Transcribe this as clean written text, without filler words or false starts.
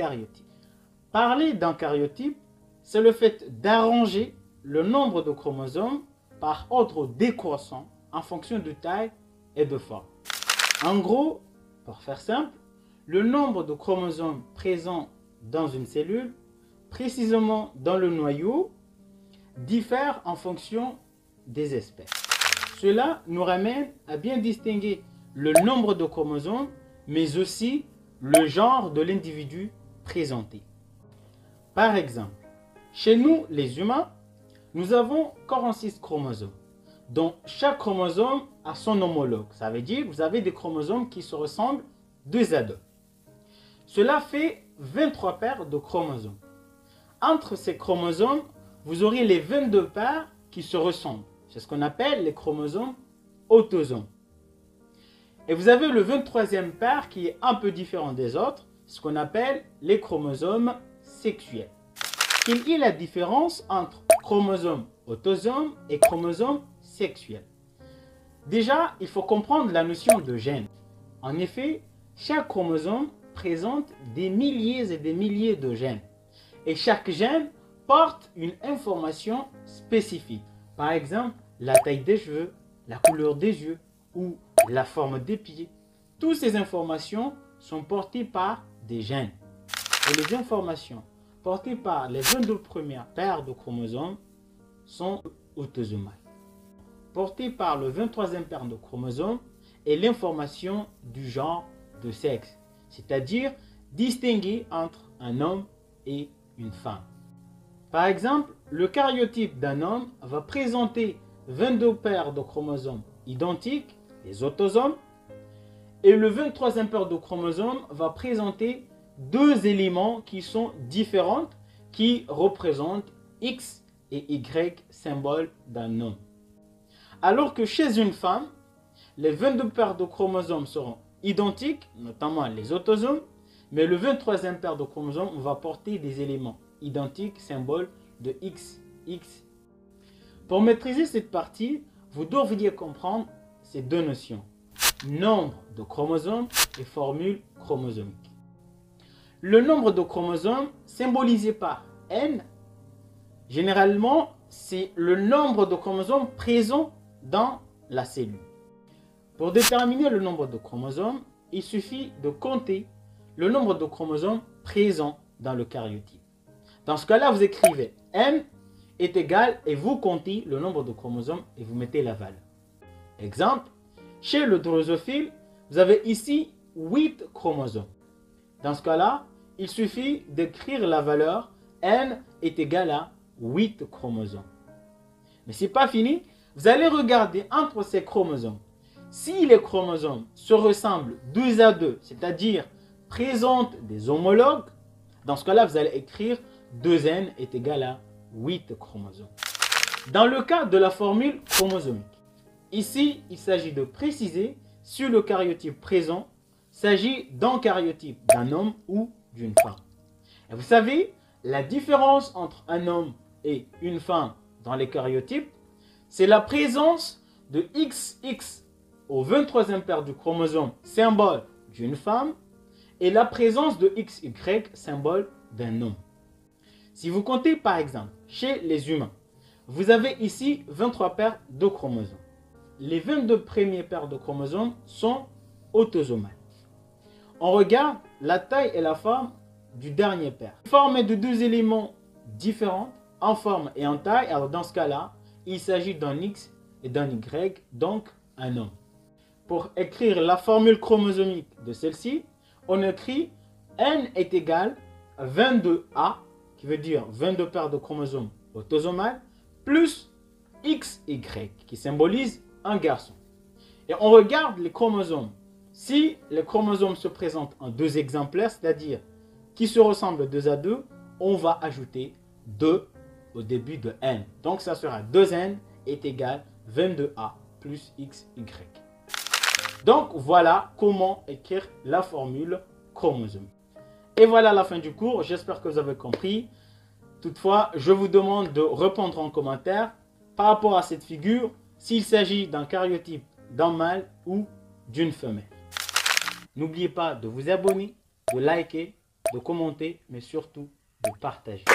karyotype. Parler d'un karyotype, c'est le fait d'arranger le nombre de chromosomes par ordre décroissant en fonction de taille et de forme. En gros, pour faire simple, le nombre de chromosomes présents dans une cellule, précisément dans le noyau, diffère en fonction des espèces. Cela nous ramène à bien distinguer le nombre de chromosomes, mais aussi le genre de l'individu présenté. Par exemple, chez nous, les humains, nous avons 46 chromosomes, dont chaque chromosome a son homologue. Ça veut dire que vous avez des chromosomes qui se ressemblent deux à deux. Cela fait 23 paires de chromosomes. Entre ces chromosomes, vous aurez les 22 paires qui se ressemblent. C'est ce qu'on appelle les chromosomes autosomes. Et vous avez le 23e paire qui est un peu différent des autres, ce qu'on appelle les chromosomes sexuels. Quelle est la différence entre chromosomes autosomes et chromosomes sexuels? Déjà, il faut comprendre la notion de gène. En effet, chaque chromosome présente des milliers et des milliers de gènes. Et chaque gène porte une information spécifique. Par exemple, la taille des cheveux, la couleur des yeux ou la forme des pieds. Toutes ces informations sont portées par des gènes. Et les informations portées par les 22 premières paires de chromosomes sont autosomales. Portées par le 23e paire de chromosomes est l'information du genre de sexe, c'est-à-dire distinguer entre un homme et une femme. Par exemple, le karyotype d'un homme va présenter 22 paires de chromosomes identiques, les autosomes, et le 23e paire de chromosomes va présenter deux éléments qui sont différents, qui représentent X et Y, symbole d'un homme. Alors que chez une femme, les 22 paires de chromosomes seront identiques, notamment les autosomes, mais le 23e paire de chromosomes va porter des éléments identiques, symbole de X, X. Pour maîtriser cette partie, vous devriez comprendre ces deux notions: nombre de chromosomes et formule chromosomique. Le nombre de chromosomes, symbolisé par N, généralement, c'est le nombre de chromosomes présents dans la cellule. Pour déterminer le nombre de chromosomes, il suffit de compter le nombre de chromosomes présents dans le karyotype. Dans ce cas-là, vous écrivez N est égal et vous comptez le nombre de chromosomes et vous mettez la valeur. Exemple, chez le drosophile, vous avez ici 8 chromosomes. Dans ce cas-là, il suffit d'écrire la valeur N est égal à 8 chromosomes. Mais ce n'est pas fini. Vous allez regarder entre ces chromosomes. Si les chromosomes se ressemblent deux à deux, c'est-à-dire présentent des homologues, dans ce cas-là, vous allez écrire 2N est égal à 8 chromosomes. Dans le cas de la formule chromosomique, ici, il s'agit de préciser si le karyotype présent s'agit d'un karyotype d'un homme ou d'une femme. Et vous savez, la différence entre un homme et une femme dans les karyotypes, c'est la présence de XX au 23e paire du chromosome, symbole d'une femme, et la présence de XY, symbole d'un homme. Si vous comptez par exemple chez les humains, vous avez ici 23 paires de chromosomes. Les 22 premières paires de chromosomes sont autosomales. On regarde la taille et la forme du dernier paire. Formé de deux éléments différents en forme et en taille, alors dans ce cas-là, il s'agit d'un X et d'un Y, donc un homme. Pour écrire la formule chromosomique de celle-ci, on écrit N est égal à 22A, qui veut dire 22 paires de chromosomes autosomales, plus XY, qui symbolise un garçon. Et on regarde les chromosomes. Si les chromosomes se présentent en deux exemplaires, c'est-à-dire qui se ressemblent deux à deux, on va ajouter 2 au début de N. Donc ça sera 2N est égal 22A plus XY. Donc voilà comment écrire la formule chromosomique. Et voilà la fin du cours. J'espère que vous avez compris. Toutefois, je vous demande de répondre en commentaire par rapport à cette figure s'il s'agit d'un karyotype d'un mâle ou d'une femelle. N'oubliez pas de vous abonner, de liker de commenter, mais surtout de partager.